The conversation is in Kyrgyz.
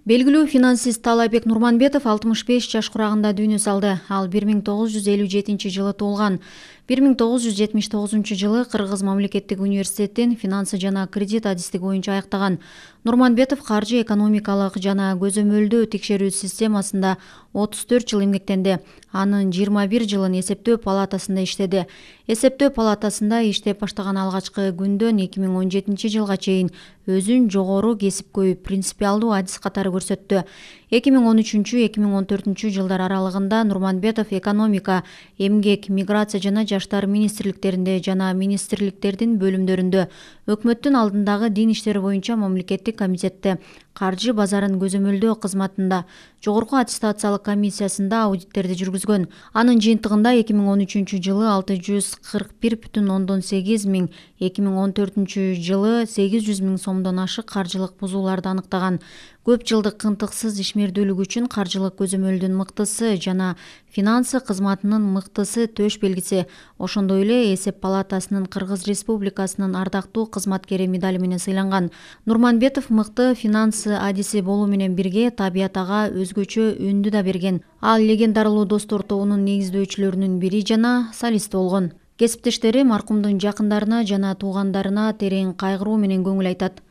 Белгилүү финансист Таалайбек Нурманбетов 65 жаш курагында дүйнө салды. Ал 1957 жылы туулган. 1979 жылы Кыргыз мамлекеттик университетин финансы жана кредит адистиги боюнча аяктаган. Нурманбетов каржы экономикалык жана көзөмөлдөө текшерүү системасында 34 жыл эмгектенди. Анын 21 жылын эсептөө палатасында иштеди. Эсептөө палатасында иштеп баштаган алгачкы күндөн 2017 жылга чейин өзүн жогору кесипкөй принципиалдуу адис катары көрсөттү. 2013-2014 жылдар аралыгында Нурманбетов экономика, эмгек, миграция жана жаштар министрликтеринде жана министрликтердин бөлүмдөрүндө, өкмөттүн алдындагы дин иштери боюнча мамлекеттик комитетте, каржы базарын көзөмөлдөө кызматында, жогорку аттестациялык комиссиясында аудиттерди жүргүзгөн. Анын жыйынтыгында 2013 жылы 641,8 миң, 2014 жылы 800 миң сомдон ашык каржылык бузууларды аныктаган. Көп жылдык кынтыксыз ишмердүүлүк үчүн каржылык көзөмөлдүн мыктысы жана финансы кызматынын мыктысы төш белгиси, ошондой эле эсеп палатасынын Кыргыз Республикасынын ардактуу кызматкери медали менен сыйланган. Нурманбетов мыкты финансы адиси болуу менен бирге табият ага өзгөчө үндү да берген. Ал легендарылуу достор тобунун негиздөөчүлөрүнүн бири жана солист болгон. Кесиптештери маркумдун жакындарына жана туугандарына терең кайгыруу менен көңүл айтат.